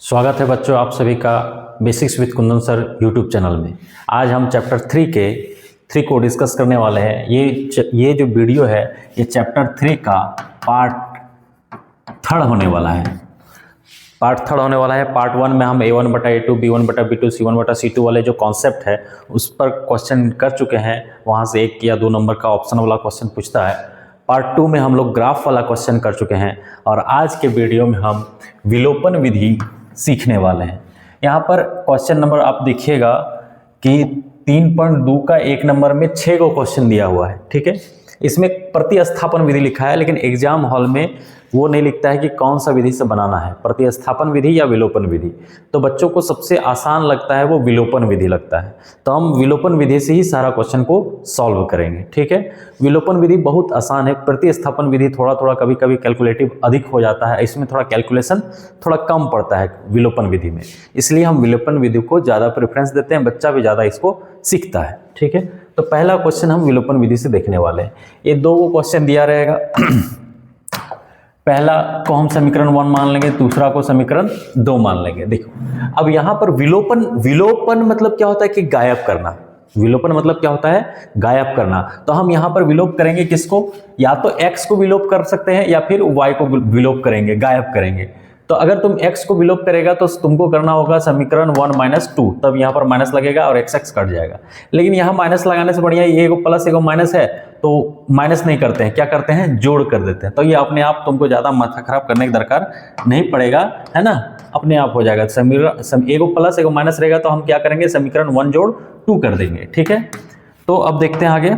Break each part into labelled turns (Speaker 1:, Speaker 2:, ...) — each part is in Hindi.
Speaker 1: स्वागत है बच्चों आप सभी का basics with Kundan sir YouTube channel में। आज हम चैप्टर 3 को डिस्कस करने वाले हैं। ये जो वीडियो है ये चैप्टर 3 का पार्ट थर्ड होने वाला है। पार्ट 1 में हम A1/A2 B1/B2 C1/C2 वाले जो कॉन्सेप्ट है उस पर क्वेश्चन कर चुके हैं। वहाँ से 1 या 2 नंबर का ऑप्शन वाला क्वेश्चन पूछता है। पार्ट 2 में हम लोग ग्राफ वाला क्वेश्चन कर चुके हैं और आज के वीडियो में हम विलोपन विधि सीखने वाले हैं। यहाँ पर क्वेश्चन नंबर आप देखिएगा कि 3.2 का 1 नंबर में 6 को क्वेश्चन दिया हुआ है। ठीक है, इसमें प्रतिस्थापन विधि लिखा है, लेकिन एग्जाम हॉल में वो नहीं लिखता है कि कौन सा विधि से बनाना है, प्रतिस्थापन विधि या विलोपन विधि। तो बच्चों को सबसे आसान लगता है वो विलोपन विधि लगता है, तो हम विलोपन विधि से ही सारा क्वेश्चन को सॉल्व करेंगे। ठीक है, विलोपन विधि बहुत आसान है। प्रतिस्थापन विधि थोड़ा थोड़ा कभी कभी कैलकुलेटिव अधिक हो जाता है, इसमें थोड़ा कैलकुलेशन थोड़ा कम पड़ता है विलोपन विधि में, इसलिए हम विलोपन विधि को ज़्यादा प्रेफरेंस देते हैं, बच्चा भी ज़्यादा इसको सीखता है। ठीक है, तो पहला क्वेश्चन हम विलोपन विधि से देखने वाले हैं। ये 2 क्वेश्चन दिया रहेगा। पहला को हम समीकरण 1 मान लेंगे, दूसरा को समीकरण 2 मान लेंगे। देखो अब यहाँ पर विलोपन मतलब क्या होता है कि गायब करना। विलोपन मतलब क्या होता है, गायब करना। तो हम यहाँ पर विलोप करेंगे किसको, या तो x को विलोप कर सकते हैं या फिर y को विलोप करेंगे, गायब करेंगे। तो अगर तुम x को विलोप करेगा तो तुमको करना होगा समीकरण 1 - 2, तब यहाँ पर माइनस लगेगा और x कट जाएगा। लेकिन यहाँ माइनस लगाने से बढ़िया ये एगो प्लस एगो माइनस है, तो माइनस नहीं करते हैं, क्या करते हैं, जोड़ कर देते हैं। तो ये अपने आप तुमको ज़्यादा माथा खराब करने की दरकार नहीं पड़ेगा, है ना, अपने आप हो जाएगा। समीकरण एगो प्लस एगो माइनस रहेगा तो हम क्या करेंगे, समीकरण 1 जोड़ 2 कर देंगे। ठीक है, तो अब देखते हैं आगे।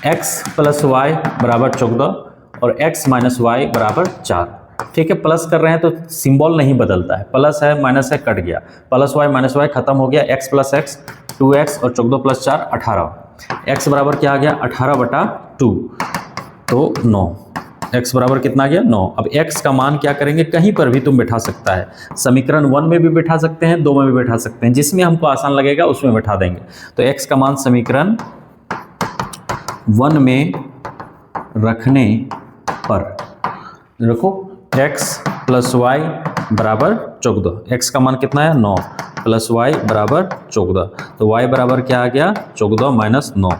Speaker 1: x + y = 14 और x - y = 4। ठीक है, प्लस कर रहे हैं तो सिंबल नहीं बदलता है, प्लस है माइनस है कट गया, +y - y खत्म हो गया, x + x 2x और 14 + 4 18। x बराबर क्या आ गया, 18/2, तो 9। x बराबर कितना आ गया, 9। अब x का मान क्या करेंगे, कहीं पर भी तुम बैठा सकता है, समीकरण 1 में भी बैठा सकते हैं, 2 में भी बैठा सकते हैं, जिसमें हमको आसान लगेगा उसमें बैठा देंगे। तो x का मान समीकरण 1 में रखने पर रखो x + y = 14। x का मान कितना है, 9 + y = 14। तो y बराबर क्या आ गया, 14 - 9,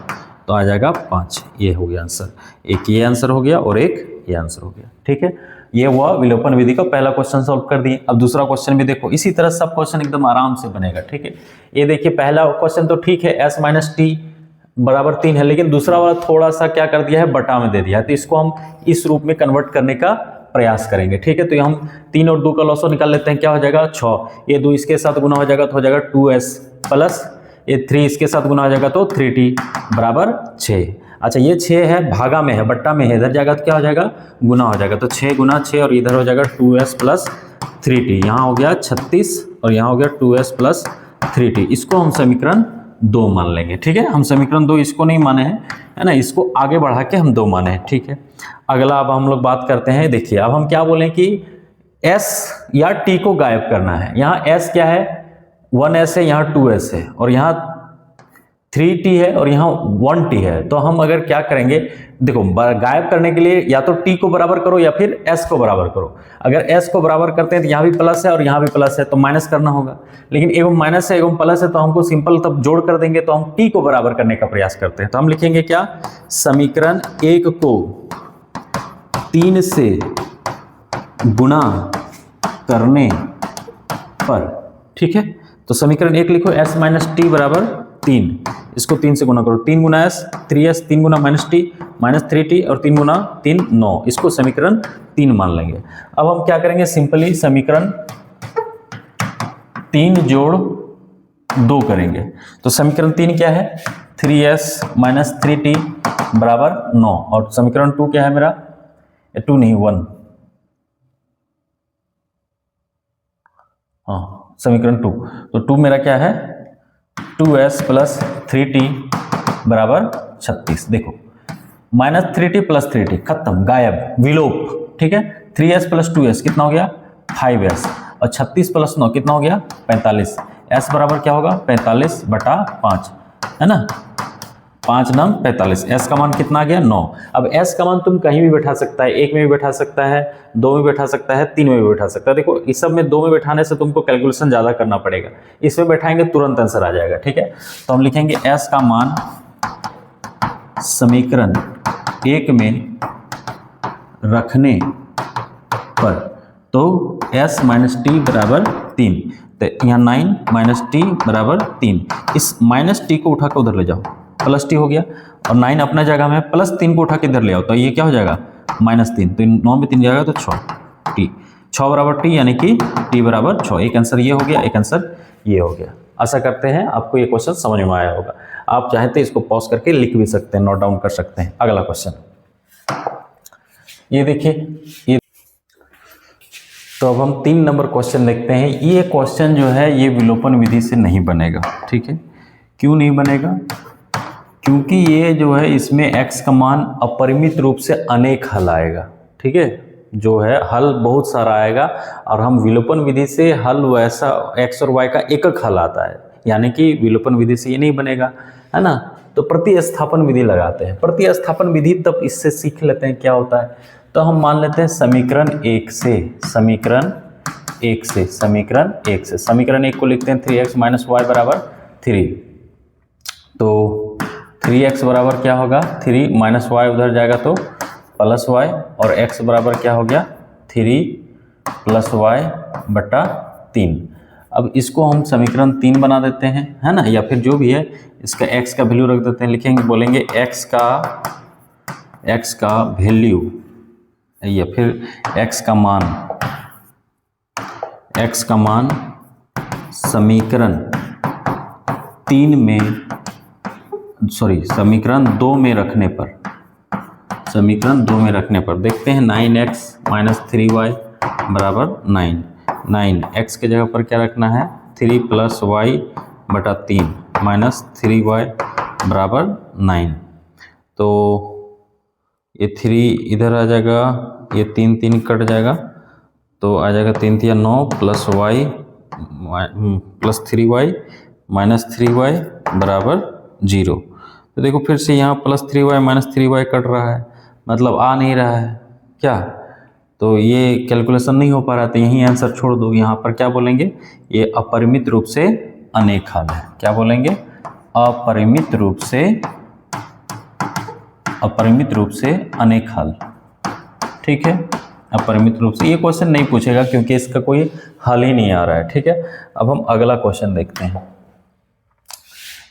Speaker 1: तो आ जाएगा 5। ये हो गया आंसर। एक ये आंसर हो गया और एक ये आंसर हो गया। ठीक है, ये हुआ विलोपन विधि का पहला क्वेश्चन सॉल्व कर दिए। अब दूसरा क्वेश्चन भी देखो, इसी तरह सब क्वेश्चन एकदम आराम से बनेगा। ठीक है, ये देखिए पहला क्वेश्चन तो ठीक है, s - t = 3 है, लेकिन दूसरा वाला थोड़ा सा क्या कर दिया है, बटा में दे दिया है, तो इसको हम इस रूप में कन्वर्ट करने का प्रयास करेंगे। ठीक है, तो हम 3 और 2 का लॉसो निकाल लेते हैं, क्या हो जाएगा, 6। ये 2 इसके साथ गुना हो जाएगा तो हो जाएगा 2s प्लस ये 3 इसके साथ गुना हो जाएगा तो 3t = 6। अच्छा, ये 6 है, भागा में है, बट्टा में है, इधर जाएगा तो क्या हो जाएगा, गुना हो जाएगा, तो 6 × 6 और इधर हो जाएगा 2s + 3t। यहाँ हो गया 36 और यहाँ हो गया 2s + 3t। इसको हम समीकरण 2 मान लेंगे। ठीक है, हम समीकरण 2 इसको नहीं माने हैं, है ना, इसको आगे बढ़ा के हम 2 माने हैं। ठीक है, अगला अब हम लोग बात करते हैं। देखिए अब हम क्या बोलें कि s या t को गायब करना है। यहाँ s क्या है, 1s है, यहाँ 2s है और यहाँ 3t है और यहाँ 1t है। तो हम अगर क्या करेंगे, देखो गायब करने के लिए या तो t को बराबर करो या फिर s को बराबर करो। अगर s को बराबर करते हैं तो यहाँ भी प्लस है और यहाँ भी प्लस है, तो माइनस करना होगा। लेकिन एगो माइनस है एगो प्लस है, तो हमको सिंपल तब जोड़ कर देंगे, तो हम t को बराबर करने का प्रयास करते हैं। तो हम लिखेंगे क्या, समीकरण 1 को 3 से गुणा करने पर। ठीक है, तो समीकरण 1 लिखो, s - t = 3, इसको 3 से गुना करो, 3 × s 3s, 3 × -t -3t और 3 × 3 9, इसको समीकरण 3 मान लेंगे। अब हम क्या करेंगे, सिंपली समीकरण 3 जोड़ 2 करेंगे। तो समीकरण 3 क्या है, 3s - 3t = 9 और समीकरण 2 क्या है मेरा, 2 नहीं 1, हाँ समीकरण 2, तो 2 मेरा क्या है, 2s + 3t = 36। देखो -3t + 3t खत्म, गायब, विलोप। ठीक है, 3s + 2s कितना हो गया, 5s और 36 + 9 कितना हो गया, 45। s बराबर क्या होगा, 45/5, है ना। 5 9 45, s का मान कितना आ गया 9। अब s का मान तुम कहीं भी बैठा सकता है, 1 में भी बैठा सकता है, 2 में बैठा सकता है, 3 में भी बैठा सकता है। देखो इस सब में 2 में बैठाने से तुमको कैलकुलेशन ज़्यादा करना पड़ेगा, इसमें बैठाएंगे तुरंत आंसर आ जाएगा। ठीक है, तो हम लिखेंगे s का मान समीकरण 1 में रखने पर, तो s माइनस टी बराबर 3, तो यहाँ 9 माइनस टी बराबर 3, इस माइनस टी को उठा के उधर ले जाओ, प्लस टी हो गया, और 9 अपना जगह में, प्लस 3 को उठा के इधर ले आओ, तो ये क्या हो जाएगा -3, तो 9 में 3 जाएगा तो 6 टी, 6 बराबर टी, यानी कि टी बराबर 6। एक आंसर ये हो गया, एक आंसर ये हो गया। आशा करते हैं आपको ये क्वेश्चन समझ में आया होगा। आप चाहें तो इसको पॉज करके लिख भी सकते हैं, नोट डाउन कर सकते हैं। अगला क्वेश्चन ये देखिए, ये तो अब हम 3 नंबर क्वेश्चन देखते हैं। ये क्वेश्चन जो है ये विलोपन विधि से नहीं बनेगा। ठीक है, क्यों नहीं बनेगा? क्योंकि ये जो है इसमें x का मान अपरिमित रूप से अनेक हल आएगा। ठीक है, जो है हल बहुत सारा आएगा, और हम विलोपन विधि से हल वैसा x और y का एक हल आता है, यानी कि विलोपन विधि से ये नहीं बनेगा, है ना। तो प्रतिस्थापन विधि लगाते हैं। प्रतिस्थापन विधि तब इससे सीख लेते हैं क्या होता है। तो हम मान लेते हैं समीकरण 1 से, समीकरण 1 को लिखते हैं 3x माइनस वाई बराबर 3। तो 3x बराबर क्या होगा, 3 माइनस वाई उधर जाएगा तो प्लस वाई, और x बराबर क्या हो गया 3 प्लस वाई बटा 3। अब इसको हम समीकरण 3 बना देते हैं, है ना, या फिर जो भी है इसका x का वैल्यू रख देते हैं, लिखेंगे बोलेंगे x का वैल्यू या फिर x का मान समीकरण 2 में रखने पर, देखते हैं 9x माइनस 3y बराबर 9। 9x के जगह पर क्या रखना है 3 प्लस वाई बटा 3 माइनस 3y बराबर 9। तो ये 3 इधर आ जाएगा, ये 3 3 कट जाएगा, तो आ जाएगा 3 3 9 plus Y plus 3y minus 3y बराबर 0। तो देखो फिर से यहाँ plus 3y minus 3y cut रहा है, मतलब आ नहीं रहा है क्या, तो ये कैलकुलेशन नहीं हो पा रहा, तो यही आंसर छोड़ दो। यहाँ पर क्या बोलेंगे, ये अपरिमित रूप से अनेक हल है। क्या बोलेंगे, अपरिमित रूप से अनेक हल। ठीक है, अपरिमित रूप से, ये क्वेश्चन नहीं पूछेगा क्योंकि इसका कोई हल ही नहीं आ रहा है। ठीक है, अब हम अगला क्वेश्चन देखते हैं।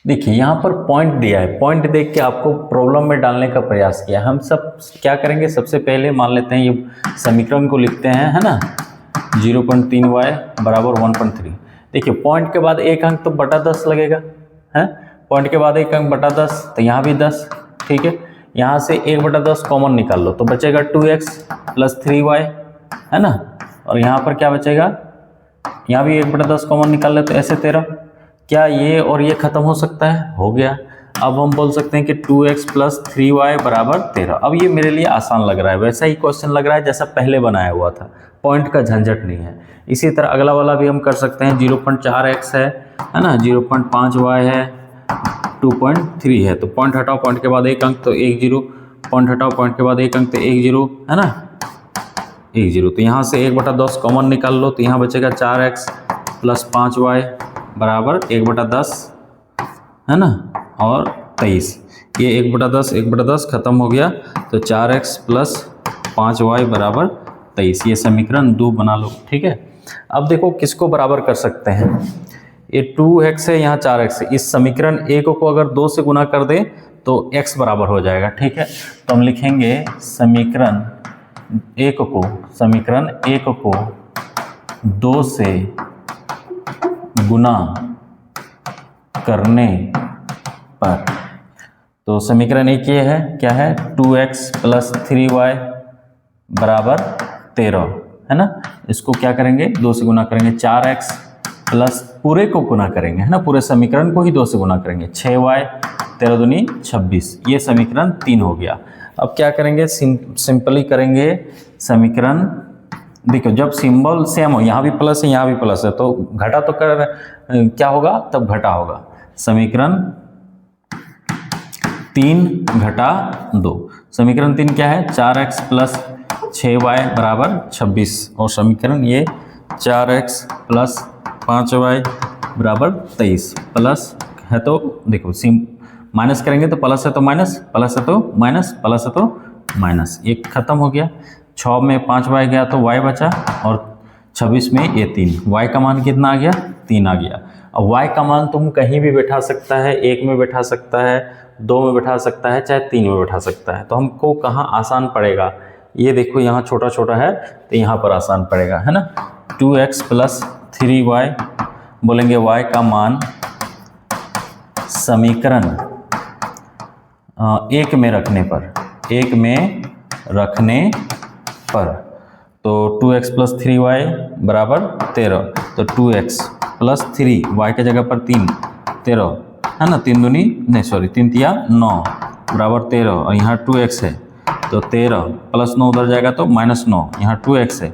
Speaker 1: देखिए यहाँ पर पॉइंट दिया है, पॉइंट देख के आपको प्रॉब्लम में डालने का प्रयास किया। हम सब क्या करेंगे, सबसे पहले मान लेते हैं ये समीकरण को लिखते हैं, है ना, 0.3y बराबर 1.3। देखिए पॉइंट के बाद एक अंक तो बटा 10 लगेगा, है, पॉइंट के बाद एक अंक बटा 10, तो यहाँ भी 10। ठीक है, यहाँ से 1/10 कॉमन निकाल लो तो बचेगा 2x प्लस 3y, है ना, और यहाँ पर क्या बचेगा, यहाँ भी 1/10 कॉमन निकाल ले तो ऐसे 13। क्या ये और ये खत्म हो सकता है, हो गया। अब हम बोल सकते हैं कि 2x प्लस 3y बराबर 13। अब ये मेरे लिए आसान लग रहा है, वैसा ही क्वेश्चन लग रहा है जैसा पहले बनाया हुआ था, पॉइंट का झंझट नहीं है। इसी तरह अगला वाला भी हम कर सकते हैं, 0.4x है ना, 0.5y है, 2.3 है, तो पॉइंट हटाओ, पॉइंट के बाद एक अंक तो 1 0, पॉइंट हटाओ, पॉइंट के बाद एक अंक तो 1 0, है ना, 1 0। तो यहाँ से 1/10 कॉमन निकाल लो तो यहाँ बचेगा 4x प्लस 5y बराबर 1/10, है ना, और 23। ये 1/10 खत्म हो गया, तो 4x प्लस 5y बराबर 23। ये समीकरण 2 बना लो। ठीक है, अब देखो किसको बराबर कर सकते हैं, ये 2x है, यहाँ 4x है, इस समीकरण 1 को अगर 2 से गुना कर दें तो x बराबर हो जाएगा। ठीक है, तो हम लिखेंगे समीकरण 1 को 2 से गुना करने पर, तो समीकरण 1 ये है, क्या है, 2x प्लस 3y बराबर 13, है ना। इसको क्या करेंगे, 2 से गुना करेंगे, 4x प्लस पूरे को गुना करेंगे, है ना, पूरे समीकरण को ही 2 से गुना करेंगे, 6y 13 दूनी 26। ये समीकरण 3 हो गया। अब क्या करेंगे, सिंपली करेंगे समीकरण, देखो जब सिंबल सेम हो, यहाँ भी प्लस है यहाँ भी प्लस है, तो घटा तो क्या होगा, तब घटा होगा। समीकरण 3 घटा 2। समीकरण 3 क्या है? 4x प्लस 6y बराबर 26 और समीकरण ये 4x प्लस 5y बराबर 23 प्लस है तो देखो माइनस करेंगे तो प्लस है तो माइनस, प्लस है तो माइनस, प्लस है तो माइनस, ये खत्म हो गया। 6 में 5y गया तो y बचा और 26 में ये 3, y का मान कितना आ गया? 3 आ गया। अब y का मान तुम कहीं भी बैठा सकता है, 1 में बैठा सकता है, 2 में बैठा सकता है, चाहे 3 में बैठा सकता है। तो हमको कहाँ आसान पड़ेगा? ये देखो यहाँ छोटा छोटा है तो यहाँ पर आसान पड़ेगा, है ना। 2x प्लस 3y बोलेंगे y का मान समीकरण 1 में रखने पर, 1 में रखने पर तो 2x प्लस 3y बराबर 13, तो 2x प्लस 3 y के जगह पर 3, 13 है ना, 3 दूनी नहीं सॉरी 3 तिया 9 बराबर 13 और यहाँ 2x है तो 13 प्लस 9 उधर जाएगा तो माइनस 9, यहाँ 2x है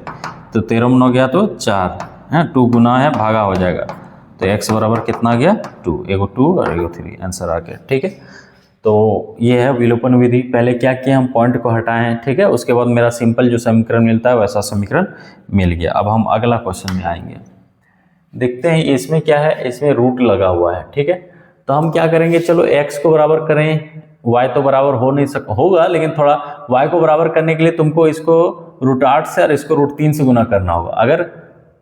Speaker 1: तो 13 में 9 गया तो 4 है, 2 गुना है भागा हो जाएगा तो x बराबर कितना आ गया? 2, एगो 2 और एगो 3, आंसर आ गया। ठीक है, तो ये है विलोपन विधि। पहले क्या किया, हम पॉइंट को हटाएं, ठीक है, उसके बाद मेरा सिंपल जो समीकरण मिलता है वैसा समीकरण मिल गया। अब हम अगला क्वेश्चन में आएंगे, देखते हैं इसमें क्या है। इसमें रूट लगा हुआ है, ठीक है, तो हम क्या करेंगे, चलो x को बराबर करें, y तो बराबर हो नहीं होगा, लेकिन थोड़ा y को बराबर करने के लिए तुमको इसको √8 से और इसको √3 से गुना करना होगा। अगर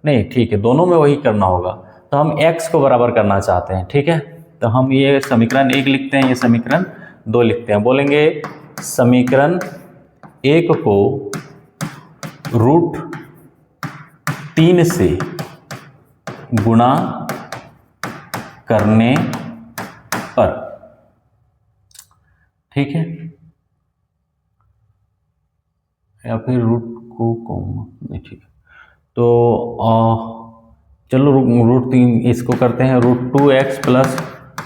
Speaker 1: नहीं, ठीक है, दोनों में वही करना होगा। तो हम x को बराबर करना चाहते हैं, ठीक है, तो हम ये समीकरण 1 लिखते हैं, ये समीकरण 2 लिखते हैं। बोलेंगे समीकरण 1 को √3 से गुणा करने पर, ठीक है, या फिर रूट को कॉमन नहीं, ठीक है, तो चलो √3 इसको करते हैं, √2x प्लस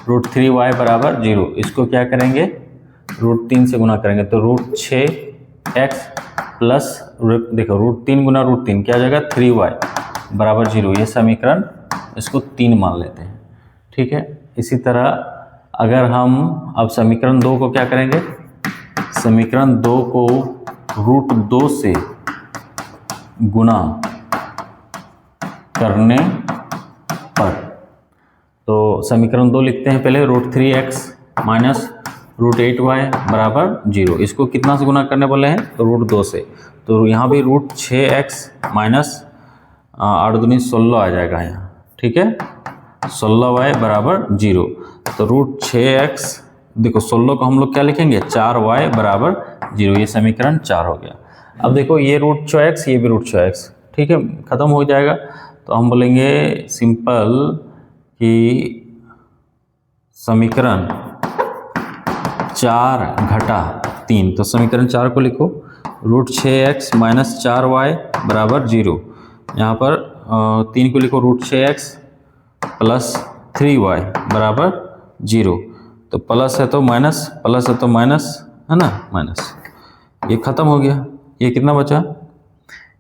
Speaker 1: √3y बराबर 0। इसको क्या करेंगे, √3 से गुना करेंगे तो √6x प्लस देखो √3 गुना √3 क्या हो जाएगा? 3y बराबर 0। ये समीकरण इसको 3 मान लेते हैं, ठीक है। इसी तरह अगर हम अब समीकरण 2 को क्या करेंगे, समीकरण 2 को √2 से गुणा करने पर, तो समीकरण 2 लिखते हैं पहले, √3x माइनस √8y बराबर 0। इसको कितना से गुना करने बोले हैं? तो √2 से, तो यहाँ भी √6x माइनस 8 दूनी 16 आ जाएगा यहाँ, ठीक है, 16y बराबर 0। तो √6x देखो 16 को हम लोग क्या लिखेंगे, 4y बराबर 0। ये समीकरण 4 हो गया। अब देखो ये √6x, ये भी √6x, ठीक है, खत्म हो जाएगा। तो हम बोलेंगे सिंपल कि समीकरण 4 घटा 3, तो समीकरण 4 को लिखो, √6x माइनस 4y बराबर 0। यहाँ पर 3 को लिखो √6x प्लस 3y बराबर 0। तो प्लस है तो माइनस, प्लस है तो माइनस, है ना, माइनस, ये खत्म हो गया। ये कितना बचा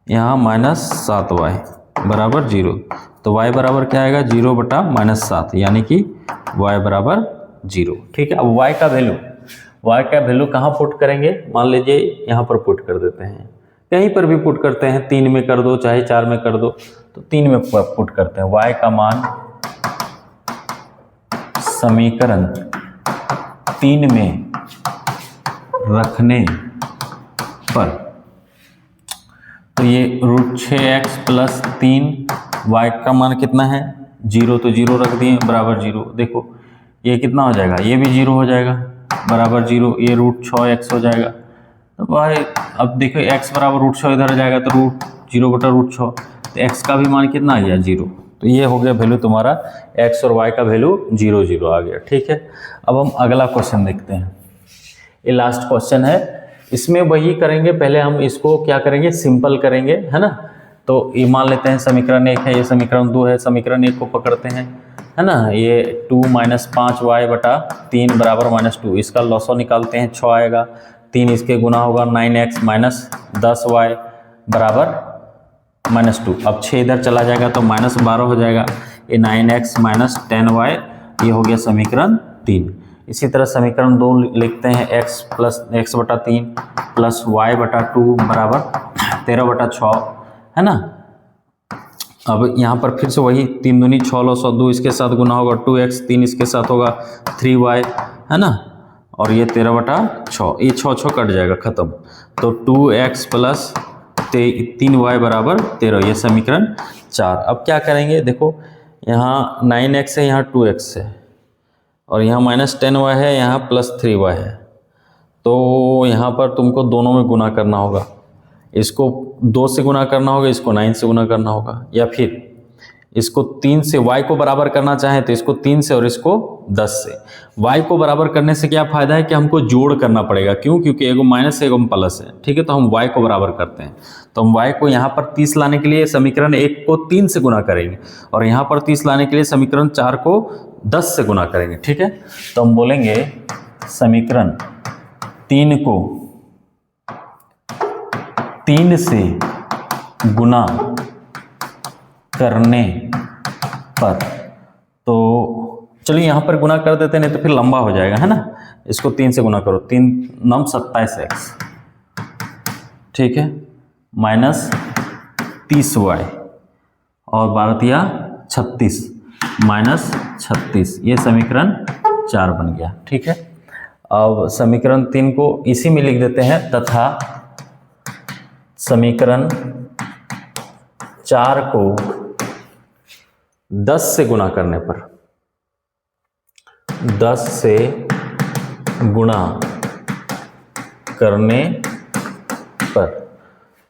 Speaker 1: यहाँ, माइनस 7y बराबर 0। तो y बराबर क्या आएगा, 0 बटा -7, यानी कि y बराबर 0। ठीक है, अब y का वैल्यू कहाँ पुट करेंगे, मान लीजिए यहाँ पर पुट कर देते हैं, कहीं पर भी पुट करते हैं, 3 में कर दो चाहे 4 में कर दो, तो 3 में पुट करते हैं। y का मान समीकरण 3 में रखने पर, तो ये √6x प्लस 3, y का मान कितना है 0, तो 0 रख दिए बराबर 0। देखो ये कितना हो जाएगा, ये भी 0 हो जाएगा बराबर 0, ये √6x हो जाएगा। तो भाई अब देखो x बराबर √6 इधर आ जाएगा तो √0 बटा √6, तो x का भी मान कितना आ गया 0। तो ये हो गया वैल्यू तुम्हारा, x और y का वैल्यू 0 0 आ गया। ठीक है, अब हम अगला क्वेश्चन देखते हैं, ये लास्ट क्वेश्चन है। इसमें वही करेंगे, पहले हम इसको क्या करेंगे, सिंपल करेंगे, है ना। तो ये मान लेते हैं समीकरण 1 है, ये समीकरण 2 है, समीकरण 1 को पकड़ते हैं, है ना। ये 2 माइनस 5y बटा 3 बराबर -2, इसका लॉसो निकालते हैं, 6 आएगा, 3 इसके गुना होगा 9x माइनस 10y बराबर -2। अब 6 इधर चला जाएगा तो -12 हो जाएगा, ये 9x माइनस 10y, ये हो गया समीकरण 3। इसी तरह समीकरण 2 लिखते हैं, x+x/3 प्लस y/2 बराबर 13/6, है ना। अब यहाँ पर फिर से वही 3 दूनी 6 लो 102, इसके साथ गुना होगा 2x, 3 इसके साथ होगा 3y, है ना, और ये 13/6, ये 6 कट जाएगा, खत्म। तो 2x प्लस 3y बराबर 13, ये समीकरण 4। अब क्या करेंगे, देखो यहाँ 9x है, यहाँ 2x है, और यहाँ -10y है, यहाँ +3y है। तो यहाँ पर तुमको दोनों में गुना करना होगा, इसको 2 से गुना करना होगा, इसको 9 से गुना करना होगा, या फिर इसको 3 से, y को बराबर करना चाहें तो इसको 3 से और इसको 10 से। y को बराबर करने से क्या फ़ायदा है कि हमको जोड़ करना पड़ेगा, क्यों, क्योंकि एगो माइनस है एगो प्लस है, ठीक है। तो हम y को बराबर करते हैं, तो हम y को यहाँ पर 30 लाने के लिए समीकरण 1 को 3 से गुना करेंगे, और यहाँ पर 30 लाने के लिए समीकरण 4 को 10 से गुना करेंगे, ठीक है। तो हम बोलेंगे समीकरण 3 को 3 से गुना करने पर, तो चलिए यहाँ पर गुना कर देते, नहीं तो फिर लंबा हो जाएगा, है ना। इसको 3 से गुना करो, 3 9 27x, ठीक है, माइनस 30y, और 12 36 माइनस 36, ये समीकरण 4 बन गया, ठीक है। अब समीकरण 3 को इसी में लिख देते हैं, तथा समीकरण 4 को 10 से गुना करने पर, 10 से गुणा करने पर,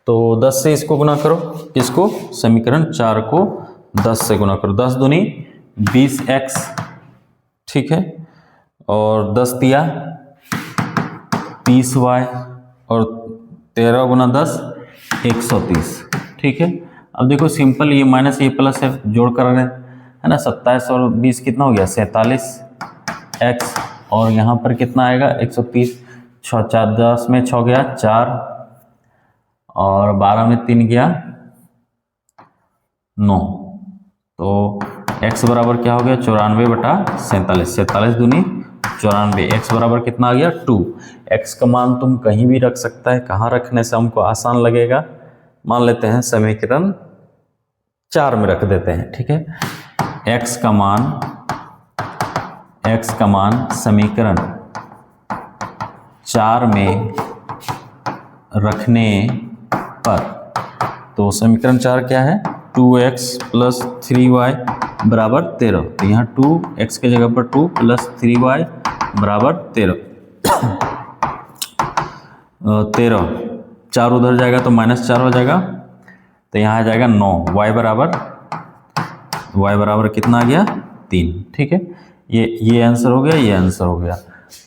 Speaker 1: तो 10 से इसको गुना करो, किसको, समीकरण 4 को 10 से गुना करो, 10 दूनी 20x, ठीक है, और 10 दिया 30y, और 13 गुना 10 130, ठीक है। अब देखो सिंपल, ये माइनस ये प्लस है, जोड़ कर रहे हैं, है ना। 27 और 20 कितना हो गया, 47x, और यहाँ पर कितना आएगा 130, 4 10 में 6 गया 4, और 12 में 3 गया 9, तो x बराबर क्या हो गया 94/47, 47 दूनी 94, x बराबर कितना आ गया 2। x का मान तुम कहीं भी रख सकता है, कहाँ रखने से हमको आसान लगेगा, मान लेते हैं समीकरण 4 में रख देते हैं, ठीक है। x का मान समीकरण 4 में रखने पर, तो समीकरण 4 क्या है, 2x प्लस 3y बराबर 13, तो यहाँ 2x के जगह पर 2 प्लस 3y बराबर 13, 4 उधर जाएगा तो -4 हो जाएगा, तो यहाँ आ जाएगा 9, y बराबर कितना आ गया 3, ठीक है। ये आंसर हो गया, ये आंसर हो गया।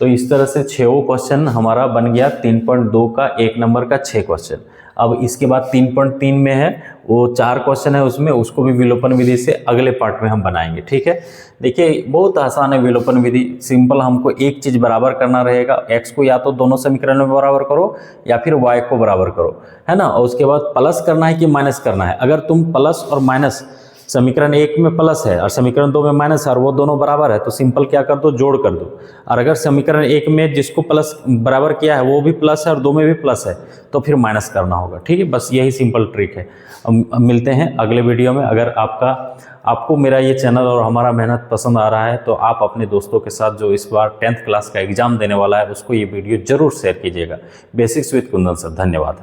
Speaker 1: तो इस तरह से 6वां क्वेश्चन हमारा बन गया 3.2 का 1 नंबर का 6 क्वेश्चन। अब इसके बाद 3.3 में है, वो 4 क्वेश्चन है उसमें, उसको भी विलोपन विधि से अगले पार्ट में हम बनाएंगे, ठीक है। देखिए बहुत आसान है विलोपन विधि, सिंपल, हमको एक चीज़ बराबर करना रहेगा, x को या तो दोनों समीकरण में बराबर करो या फिर y को बराबर करो, है ना, और उसके बाद प्लस करना है कि माइनस करना है। अगर तुम प्लस और माइनस, समीकरण 1 में प्लस है और समीकरण 2 में माइनस है और वो दोनों बराबर है, तो सिंपल क्या कर दो, जोड़ कर दो। और अगर समीकरण 1 में जिसको प्लस बराबर किया है वो भी प्लस है और 2 में भी प्लस है, तो फिर माइनस करना होगा, ठीक है। बस यही सिंपल ट्रिक है। अब मिलते हैं अगले वीडियो में। अगर आपको मेरा ये चैनल और हमारा मेहनत पसंद आ रहा है, तो आप अपने दोस्तों के साथ जो इस बार 10th क्लास का एग्जाम देने वाला है उसको ये वीडियो जरूर शेयर कीजिएगा। बेसिक्स विद कुंदन सर, धन्यवाद।